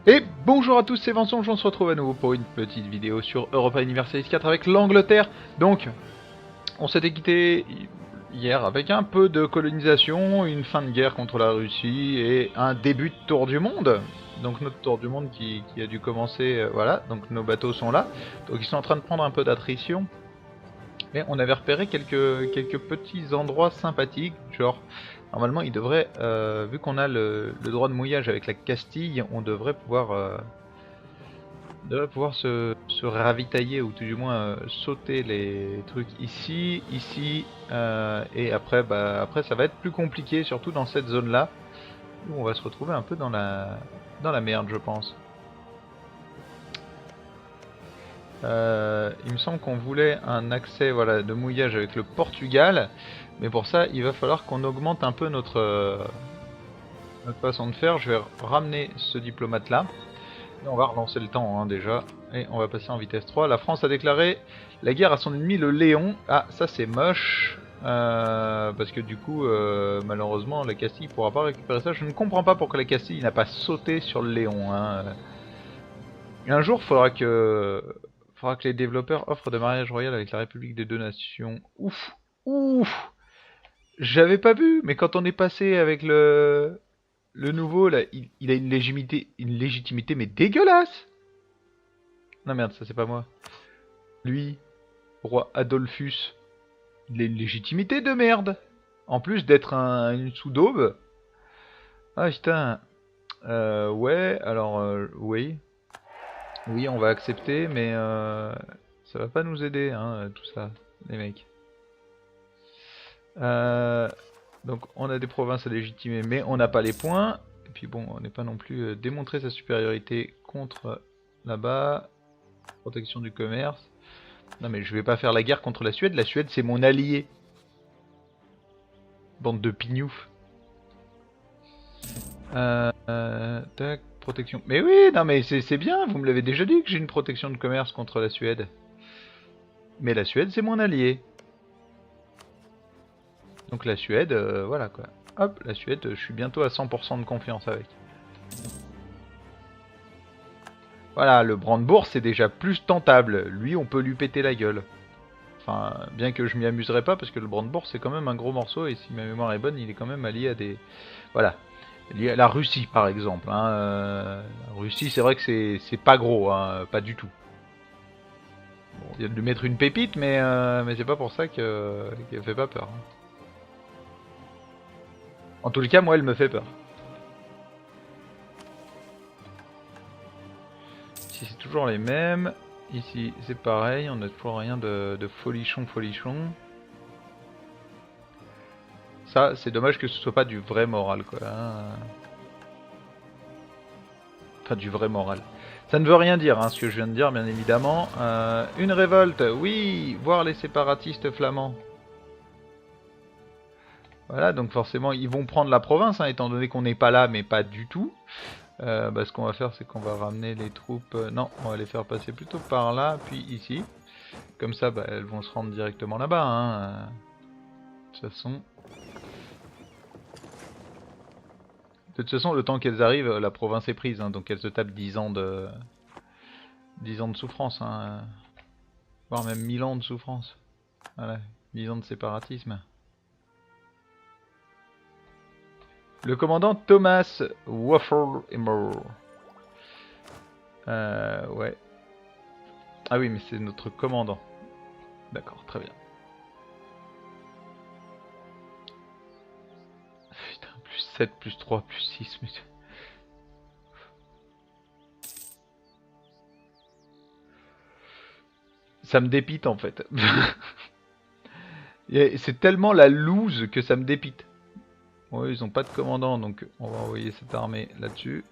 Et bonjour à tous, c'est Vincent, on se retrouve à nouveau pour une petite vidéo sur Europa Universalis 4 avec l'Angleterre. Donc, on s'était quitté hier avec un peu de colonisation, une fin de guerre contre la Russie et un début de tour du monde. Donc notre tour du monde qui a dû commencer, voilà, donc nos bateaux sont là. Donc ils sont en train de prendre un peu d'attrition. Mais on avait repéré quelques petits endroits sympathiques, genre normalement il devrait, vu qu'on a le droit de mouillage avec la Castille, on devrait pouvoir se ravitailler ou tout du moins sauter les trucs ici, et après, après ça va être plus compliqué, surtout dans cette zone-là où on va se retrouver un peu dans la merde, je pense. Il me semble qu'on voulait un accès voilà, de mouillage avec le Portugal, mais pour ça il va falloir qu'on augmente un peu notre façon de faire. Je vais ramener ce diplomate-là. Et on va relancer le temps hein, déjà. Et on va passer en vitesse 3. La France a déclaré la guerre à son ennemi le Léon. Ah, ça c'est moche. Parce que du coup, malheureusement, la Castille pourra pas récupérer ça. Je ne comprends pas pourquoi la Castille n'a pas sauté sur le Léon. Hein. Et un jour, faudra que les développeurs offrent de mariage royal avec la République des deux nations. Ouf, ouf. J'avais pas vu, mais quand on est passé avec le nouveau, là, il a une légitimité mais dégueulasse. Non merde, ça c'est pas moi. Lui, roi Adolphus, il a une légitimité de merde. En plus d'être une sous-daube. Ah putain. Ouais, alors oui. Oui, on va accepter, mais ça va pas nous aider, hein, tout ça, les mecs. Euh, donc on a des provinces à légitimer, mais on n'a pas les points. Et puis bon, on n'est pas non plus démontrer sa supériorité contre là-bas. Protection du commerce. Non mais je vais pas faire la guerre contre la Suède. La Suède c'est mon allié. Bande de pignouf. Tac, protection. Mais oui, non mais c'est bien, vous me l'avez déjà dit que j'ai une protection de commerce contre la Suède. Mais la Suède c'est mon allié. Donc la Suède, voilà quoi. Hop, la Suède, je suis bientôt à 100% de confiance avec. Voilà, le Brandebourg c'est déjà plus tentable. Lui, on peut lui péter la gueule. Enfin, bien que je m'y amuserais pas parce que le Brandebourg c'est quand même un gros morceau et si ma mémoire est bonne, il est quand même allié à des... Voilà. Lié à la Russie par exemple. Hein. La Russie c'est vrai que c'est pas gros, hein, pas du tout. Bon, il vient de lui mettre une pépite, mais c'est pas pour ça qu'elle fait pas peur. Hein. En tout cas, moi, elle me fait peur. Ici, c'est toujours les mêmes. Ici, c'est pareil, on a toujours rien de folichon. Ça, c'est dommage que ce soit pas du vrai moral, quoi. Hein. Enfin, du vrai moral. Ça ne veut rien dire, hein, ce que je viens de dire, bien évidemment. Une révolte, oui, voir les séparatistes flamands. Voilà, donc forcément, ils vont prendre la province, hein, étant donné qu'on n'est pas là, mais pas du tout. Ce qu'on va faire, c'est qu'on va ramener les troupes... non, on va les faire passer plutôt par là, puis ici. Comme ça, elles vont se rendre directement là-bas. Hein. De toute façon, le temps qu'elles arrivent, la province est prise. Hein, donc elles se tapent 10 ans de souffrance. Hein, voire même 1000 ans de souffrance. Voilà, 10 ans de séparatisme. Le commandant Thomas Waffle-Emmer. Ouais. Ah oui, mais c'est notre commandant. D'accord, très bien. Putain, plus 7, plus 3, plus 6. Mais... ça me dépite en fait. C'est tellement la loose que ça me dépite. Bon, ils ont pas de commandant, donc on va envoyer cette armée là-dessus.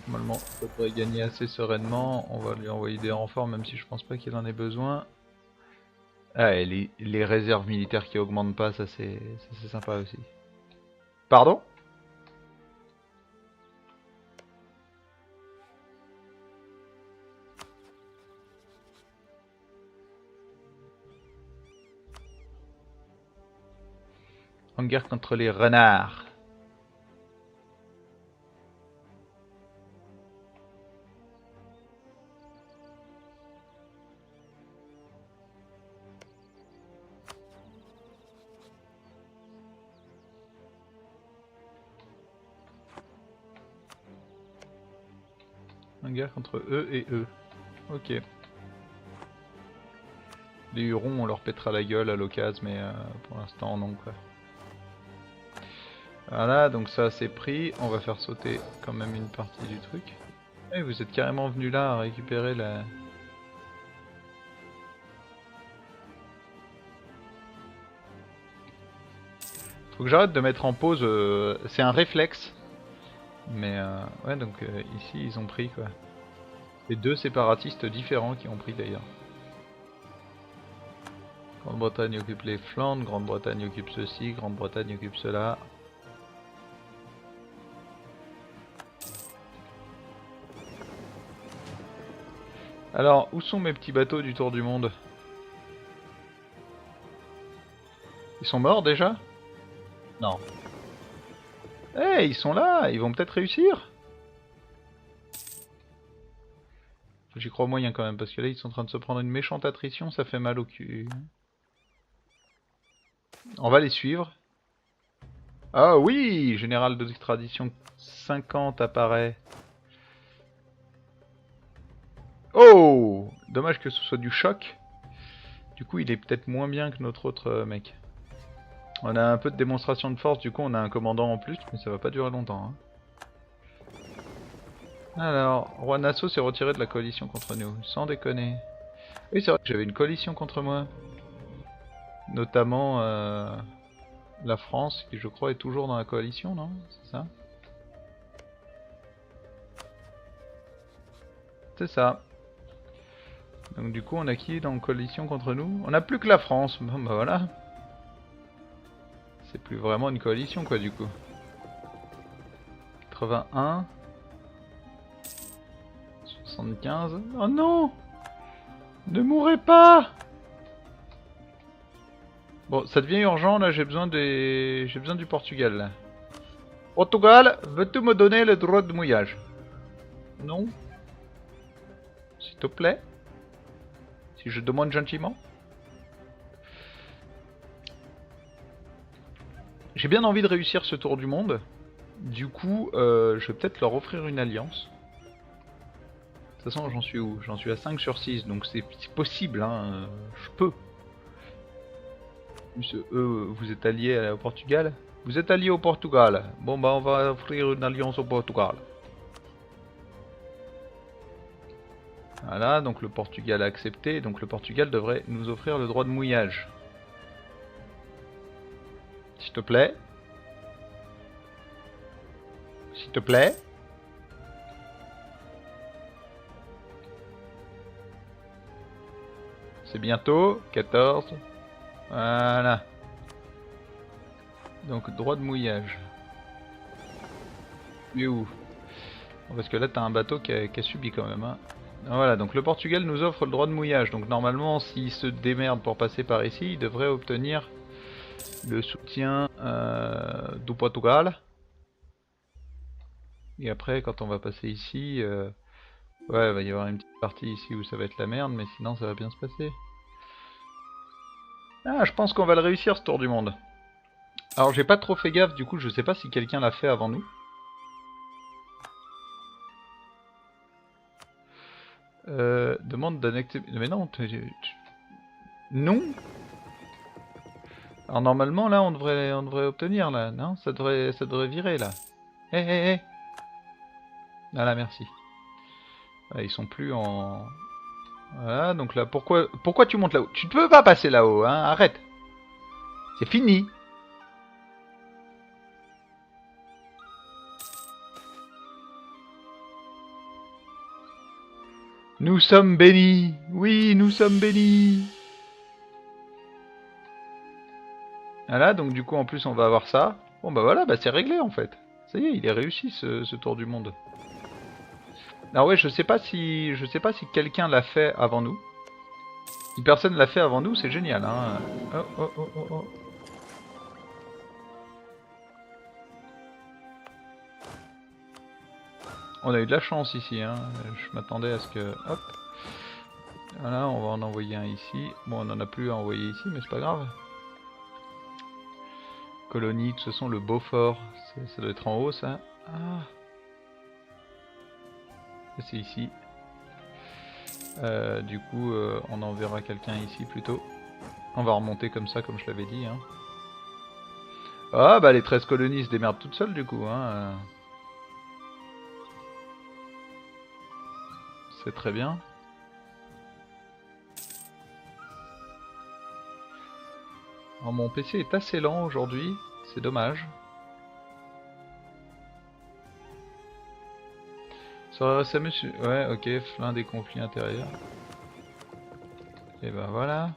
Normalement, ça devrait gagner assez sereinement. On va lui envoyer des renforts, même si je pense pas qu'il en ait besoin. Ah, et les réserves militaires qui augmentent pas, ça c'est sympa aussi. Pardon? En guerre contre les renards. En guerre contre eux et eux. Ok. Les Hurons, on leur pètera la gueule à l'occasion, mais pour l'instant, non, quoi. Voilà, donc ça c'est pris. On va faire sauter quand même une partie du truc. Et vous êtes carrément venu là à récupérer la... Faut que j'arrête de mettre en pause, c'est un réflexe. Mais ouais, donc ici ils ont pris quoi. C'est deux séparatistes différents qui ont pris d'ailleurs. Grande-Bretagne occupe les Flandres, Grande-Bretagne occupe ceci, Grande-Bretagne occupe cela. Alors, où sont mes petits bateaux du tour du monde? Ils sont morts déjà? Non. Eh, hey, ils sont là, ils vont peut-être réussir. J'y crois moyen quand même, parce que là ils sont en train de se prendre une méchante attrition, ça fait mal au cul. On va les suivre. Ah oui, général d'extradition 50 apparaît. Oh, dommage que ce soit du choc. Du coup il est peut-être moins bien que notre autre mec. On a un peu de démonstration de force, du coup on a un commandant en plus, mais ça va pas durer longtemps. Hein. Alors, Roi Nassau s'est retiré de la coalition contre nous, sans déconner. Oui c'est vrai que j'avais une coalition contre moi. Notamment la France, qui je crois est toujours dans la coalition, non? C'est ça? C'est ça. Donc du coup on a qui dans la coalition contre nous? On a plus que la France, bon bah voilà. C'est plus vraiment une coalition quoi du coup. 81 75. Oh non! Ne mourrez pas! Bon, ça devient urgent là, j'ai besoin du Portugal là. Portugal, veux-tu me donner le droit de mouillage? Non? S'il te plaît? Si je demande gentiment? J'ai bien envie de réussir ce tour du monde. Du coup, je vais peut-être leur offrir une alliance. De toute façon, j'en suis où? J'en suis à 5 sur 6, donc c'est possible, hein, je peux. Eux, vous êtes alliés au Portugal? Vous êtes alliés au Portugal. Bon bah on va offrir une alliance au Portugal. Voilà, donc le Portugal a accepté, donc le Portugal devrait nous offrir le droit de mouillage. S'il te plaît. S'il te plaît. C'est bientôt, 14. Voilà. Donc droit de mouillage. Mais où? Parce que là t'as un bateau qui a subi quand même. Hein. Voilà, donc le Portugal nous offre le droit de mouillage. Donc normalement, s'il se démerde pour passer par ici, il devrait obtenir le soutien du Portugal. Et après, quand on va passer ici, ouais, il va y avoir une petite partie ici où ça va être la merde, mais sinon ça va bien se passer. Ah, je pense qu'on va le réussir ce tour du monde. Alors j'ai pas trop fait gaffe, du coup je sais pas si quelqu'un l'a fait avant nous. Demande d'annexer... Mais non, non. Alors normalement là on devrait obtenir là, non? Ça devrait virer là. Hé hé hé. Voilà, merci. Ouais, ils sont plus en... Voilà, donc là, pourquoi tu montes là-haut? Tu ne peux pas passer là-haut, hein, arrête. C'est fini. Nous sommes bénis. Oui, nous sommes bénis. Voilà, donc du coup, en plus, on va avoir ça. Bon, bah voilà, bah c'est réglé, en fait. Ça y est, il est réussi, ce tour du monde. Alors ouais, je sais pas si quelqu'un l'a fait avant nous. Si personne l'a fait avant nous, c'est génial, hein. Oh, oh, oh, oh, oh. On a eu de la chance ici, hein. Je m'attendais à ce que... Hop. Voilà, on va en envoyer un ici. Bon, on en a plus à envoyer ici, mais c'est pas grave. Colonie, de toute façon, le Beaufort, ça doit être en haut, ça. Ah. C'est ici. Du coup, on enverra quelqu'un ici plutôt. On va remonter comme ça, comme je l'avais dit. Hein. Ah bah les 13 colonies se démerdent toutes seules du coup. Hein. C'est très bien. Alors, mon PC est assez lent aujourd'hui, c'est dommage. Ça s'amuse. Ouais, ok, flin des conflits intérieurs. Et ben voilà.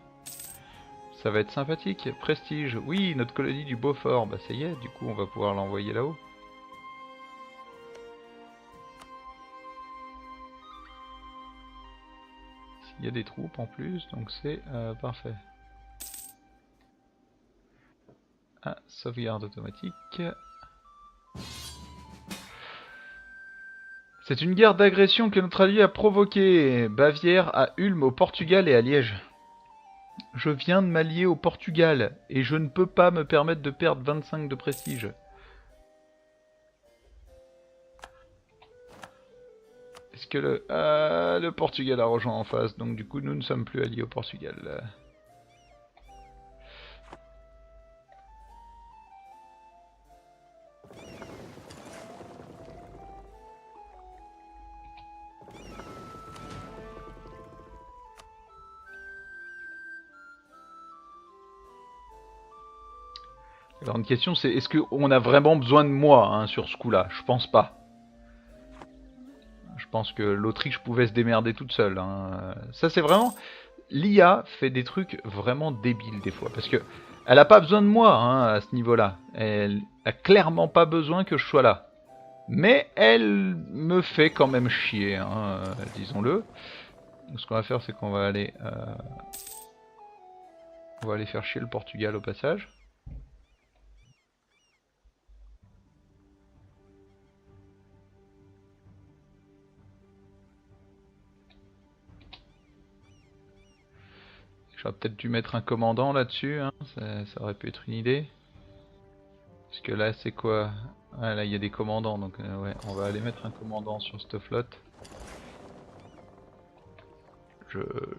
Ça va être sympathique. Prestige. Oui, notre colonie du Beaufort. Bah ça y est, du coup on va pouvoir l'envoyer là-haut. Il y a des troupes en plus, donc c'est parfait. Ah, sauvegarde automatique. C'est une guerre d'agression que notre allié a provoquée. Bavière à Ulm au Portugal et à Liège. Je viens de m'allier au Portugal et je ne peux pas me permettre de perdre 25 de prestige. Est-ce que le Portugal a rejoint en face, donc du coup nous ne sommes plus alliés au Portugal. La grande question c'est est-ce qu'on a vraiment besoin de moi hein, sur ce coup-là? Je pense pas. Je pense que l'Autriche pouvait se démerder toute seule. Hein. Ça c'est vraiment... L'IA fait des trucs vraiment débiles des fois. Parce que elle a pas besoin de moi hein, à ce niveau-là. Elle a clairement pas besoin que je sois là. Mais elle me fait quand même chier, hein, disons-le. Ce qu'on va faire c'est qu'on va aller... on va aller faire chier le Portugal au passage. J'aurais peut-être dû mettre un commandant là-dessus, hein. Ça aurait pu être une idée. Parce que là c'est quoi? Ah là il y a des commandants donc ouais on va aller mettre un commandant sur cette flotte.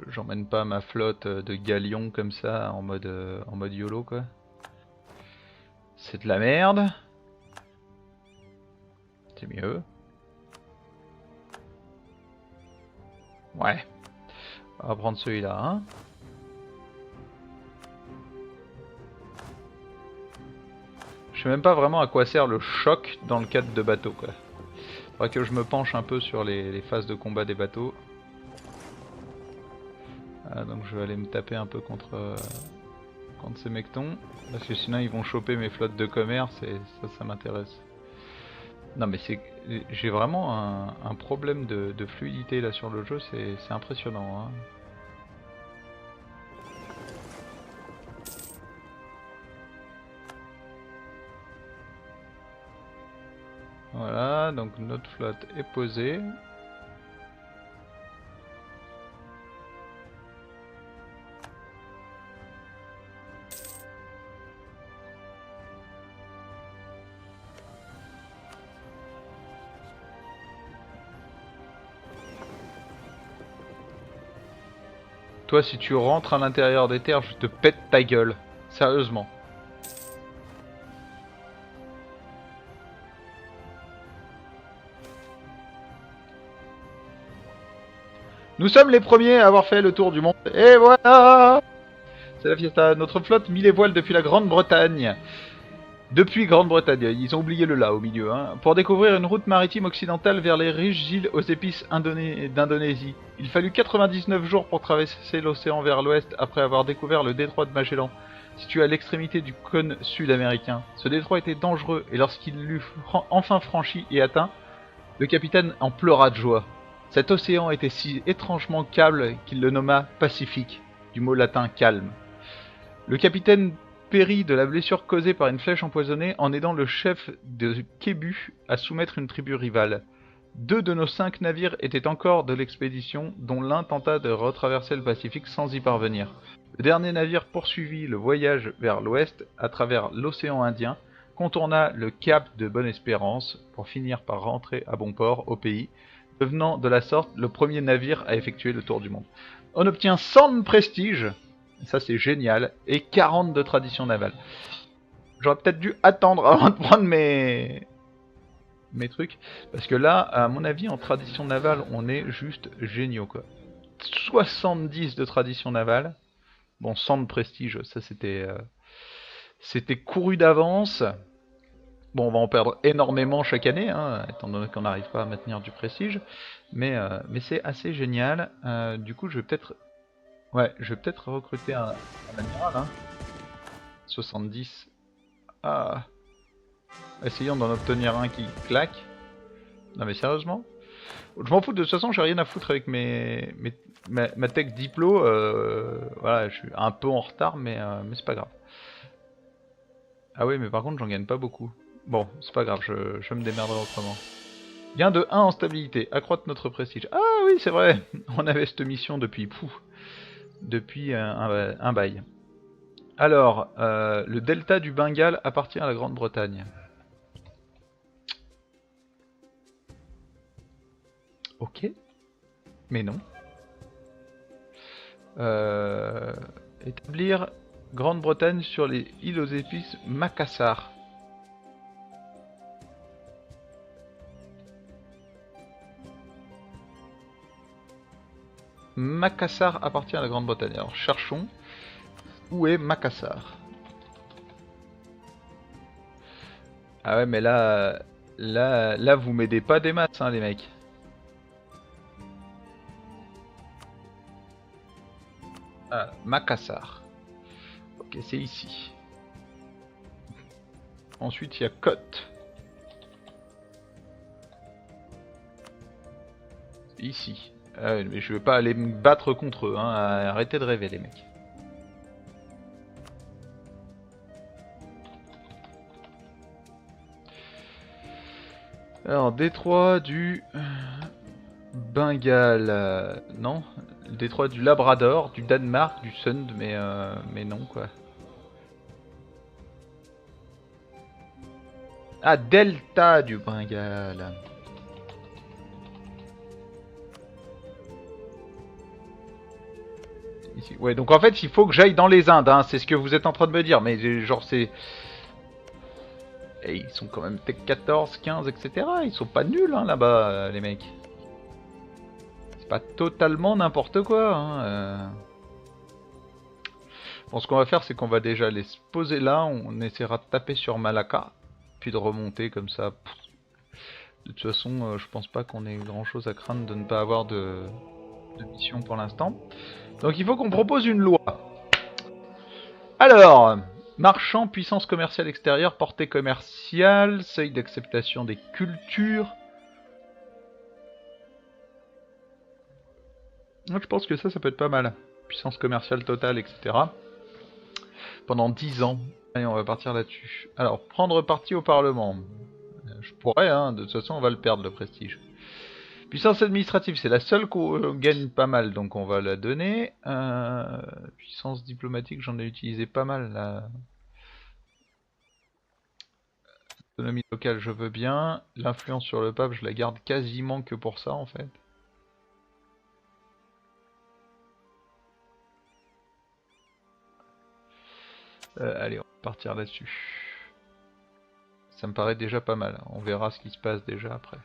J'emmène pas ma flotte de galions comme ça en mode YOLO quoi. C'est de la merde. C'est mieux. Ouais. On va prendre celui-là hein. Je sais même pas vraiment à quoi sert le choc dans le cadre de bateaux quoi. Faudrait que je me penche un peu sur les phases de combat des bateaux. Ah, donc je vais aller me taper un peu contre ces mectons. Parce que sinon ils vont choper mes flottes de commerce et ça m'intéresse. Non mais c'est... J'ai vraiment un problème de fluidité là sur le jeu, c'est impressionnant. Hein. Voilà, donc notre flotte est posée. Toi si tu rentres à l'intérieur des terres, je te pète ta gueule. Sérieusement. Nous sommes les premiers à avoir fait le tour du monde. Et voilà! C'est la fiesta. Notre flotte mit les voiles depuis la Grande-Bretagne. Depuis Grande-Bretagne, ils ont oublié le là au milieu, hein, pour découvrir une route maritime occidentale vers les riches îles aux épices d'Indonésie. Il fallut 99 jours pour traverser l'océan vers l'ouest après avoir découvert le détroit de Magellan, situé à l'extrémité du cône sud-américain. Ce détroit était dangereux et lorsqu'il l'eut enfin franchi et atteint, le capitaine en pleura de joie. Cet océan était si étrangement calme qu'il le nomma Pacifique, du mot latin calme. Le capitaine périt de la blessure causée par une flèche empoisonnée en aidant le chef de Kébu à soumettre une tribu rivale. 2 de nos 5 navires étaient encore de l'expédition, dont l'un tenta de retraverser le Pacifique sans y parvenir. Le dernier navire poursuivit le voyage vers l'ouest à travers l'océan Indien, contourna le cap de Bonne-Espérance pour finir par rentrer à bon port au pays, devenant de la sorte le premier navire à effectuer le tour du monde. On obtient 100 de prestige, ça c'est génial, et 40 de tradition navale. J'aurais peut-être dû attendre avant de prendre mes trucs, parce que là, à mon avis, en tradition navale, on est juste géniaux, quoi. 70 de tradition navale, bon, 100 de prestige, ça c'était couru d'avance. Bon, on va en perdre énormément chaque année, hein, étant donné qu'on n'arrive pas à maintenir du prestige, mais c'est assez génial. Du coup, je vais peut-être recruter un amiral, hein. 70. Ah, essayons d'en obtenir un qui claque. Non mais sérieusement, je m'en fous, de toute façon j'ai rien à foutre avec ma tech diplo, voilà, je suis un peu en retard mais c'est pas grave. Ah oui mais par contre j'en gagne pas beaucoup. Bon, c'est pas grave, je me démerderai autrement. Gain de 1 en stabilité, accroître notre prestige. Ah oui c'est vrai, on avait cette mission depuis un bail. Alors, le delta du Bengale appartient à la Grande-Bretagne. Ok, mais non. Établir Grande-Bretagne sur les îles aux épices Macassar. Macassar appartient à la Grande-Bretagne. Alors cherchons. Où est Macassar? Ah ouais mais là vous m'aidez pas des maths hein les mecs. Ah, Macassar. Ok, c'est ici. Ensuite, il y a Côte. Ici. Ah, mais je vais pas aller me battre contre eux, hein. Arrêtez de rêver, les mecs. Alors, détroit du Bengale. Non. Détroit du Labrador, du Danemark, du Sund, mais non, quoi. Ah, delta du Bengale. Ici. Ouais, donc en fait, il faut que j'aille dans les Indes, hein, c'est ce que vous êtes en train de me dire, mais genre c'est... Et ils sont quand même Tech 14, 15, etc. Ils sont pas nuls, hein, là-bas, les mecs. C'est pas totalement n'importe quoi, hein. Bon, ce qu'on va faire, c'est qu'on va déjà les poser là, on essaiera de taper sur Malacca, puis de remonter comme ça. De toute façon, je pense pas qu'on ait grand chose à craindre de ne pas avoir de mission pour l'instant. Donc il faut qu'on propose une loi. Alors, marchand, puissance commerciale extérieure, portée commerciale, seuil d'acceptation des cultures. Moi je pense que ça peut être pas mal. Puissance commerciale totale, etc. Pendant 10 ans. Allez, on va partir là-dessus. Alors, prendre parti au Parlement. Je pourrais, hein, de toute façon on va le perdre le prestige. Puissance administrative, c'est la seule qu'on gagne pas mal, donc on va la donner. Puissance diplomatique, j'en ai utilisé pas mal là. Autonomie locale, je veux bien. L'influence sur le pape, je la garde quasiment que pour ça en fait. Allez, on va partir là-dessus. Ça me paraît déjà pas mal. On verra ce qui se passe déjà après.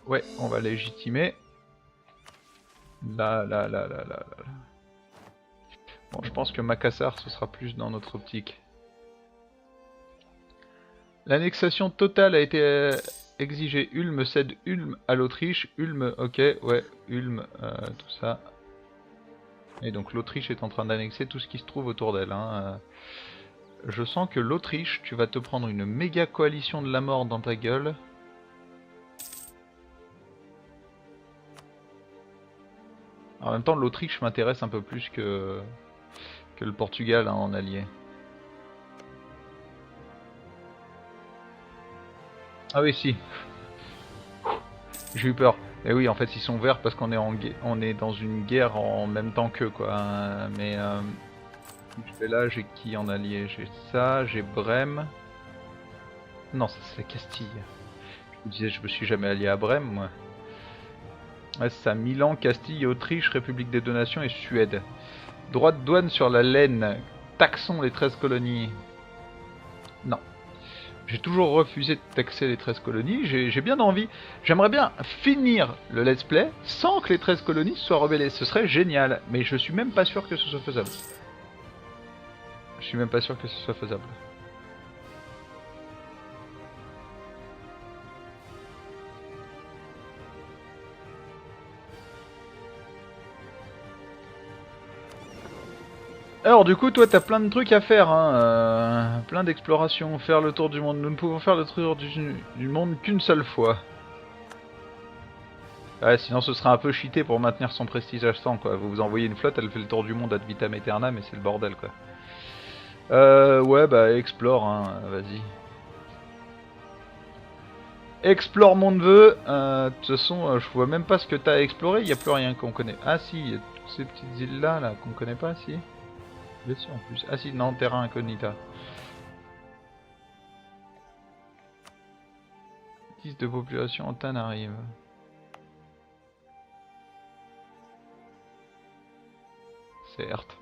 Ouais, on va légitimer. Là. Bon, je pense que Macassar, ce sera plus dans notre optique. L'annexation totale a été exigée. Ulm cède Ulm à l'Autriche. Ulm, ok, ouais, Ulm, tout ça. Et donc l'Autriche est en train d'annexer tout ce qui se trouve autour d'elle. Hein. Je sens que l'Autriche, tu vas te prendre une méga coalition de la mort dans ta gueule. En même temps, l'Autriche m'intéresse un peu plus que le Portugal hein, en allié. Ah oui, si. J'ai eu peur. Mais oui, en fait, ils sont verts parce qu'on est dans une guerre en même temps qu'eux, quoi. Mais je fais là, j'ai qui en allié? J'ai ça, j'ai Brême. Non, ça c'est Castille. Je me disais, je me suis jamais allié à Brême, moi. Ouais, c'est ça, Milan, Castille, Autriche, République des Deux-Nations et Suède. Droit de douane sur la laine. Taxons les 13 colonies. Non. J'ai toujours refusé de taxer les 13 colonies. J'ai bien envie. J'aimerais bien finir le let's play sans que les 13 colonies soient rebellées. Ce serait génial. Mais je suis même pas sûr que ce soit faisable. Je suis même pas sûr que ce soit faisable. Alors du coup, toi, t'as plein de trucs à faire, hein, plein d'explorations, faire le tour du monde. Nous ne pouvons faire le tour du monde qu'une seule fois. Ouais, sinon ce serait un peu cheaté pour maintenir son prestige à 100, quoi. Vous envoyez une flotte, elle fait le tour du monde ad vitam aeternam, mais c'est le bordel, quoi. Ouais, bah explore, hein, vas-y. Explore mon neveu. De toute façon, je vois même pas ce que t'as à explorer, il y a plus rien qu'on connaît. Ah si, y a toutes ces petites îles là, qu'on connaît pas, si. Bien sûr, en plus. Ah si, non, terrain incognita. 10 de population en Tanarive. Certes.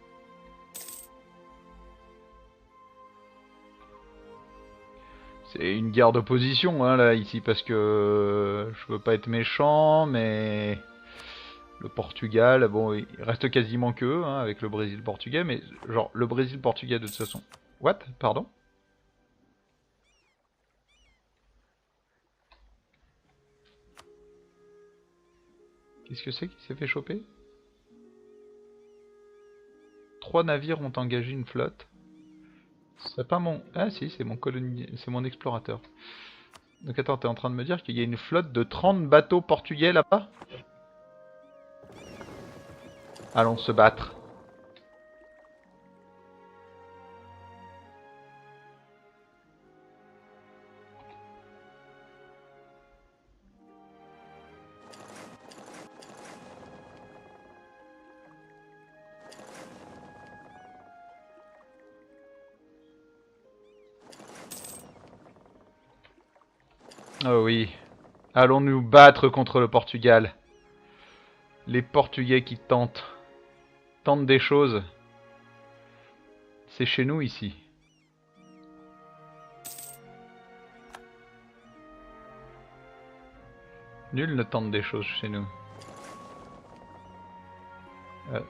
C'est une guerre d'opposition, hein, là, ici, parce que je veux pas être méchant, mais le Portugal, bon, il reste quasiment que eux, hein, avec le Brésil-Portugais, mais genre, le Brésil-Portugais, de toute façon... What? Pardon? Qu'est-ce que c'est qui s'est fait choper? 3 navires ont engagé une flotte. C'est pas mon... Ah si, c'est mon c'est mon explorateur. Donc attends, t'es en train de me dire qu'il y a une flotte de 30 bateaux portugais là-bas? Allons se battre. Oh oui. Allons nous battre contre le Portugal. Les Portugais qui tentent des choses. C'est chez nous ici. Nul ne tente des choses chez nous.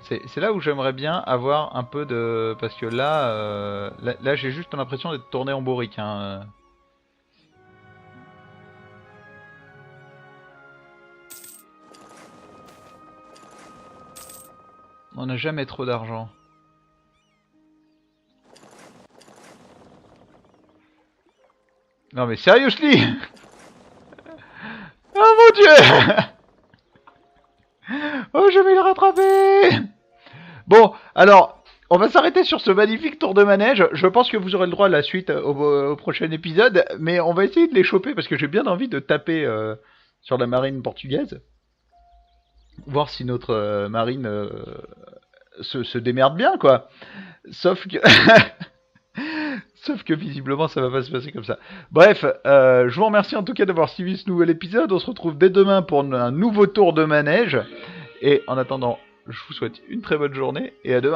C'est là où j'aimerais bien avoir un peu de... Parce que là, là j'ai juste l'impression d'être tourné en bourrique. Hein. On n'a jamais trop d'argent. Non mais seriously. Oh mon dieu. Oh, je vais le rattraper. Bon, alors, on va s'arrêter sur ce magnifique tour de manège. Je pense que vous aurez le droit à la suite au prochain épisode, mais on va essayer de les choper parce que j'ai bien envie de taper sur la marine portugaise. Voir si notre marine se démerde bien, quoi. Sauf que... Sauf que visiblement ça va pas se passer comme ça. Bref, je vous remercie en tout cas d'avoir suivi ce nouvel épisode. On se retrouve dès demain pour un nouveau tour de manège. Et en attendant, je vous souhaite une très bonne journée et à demain.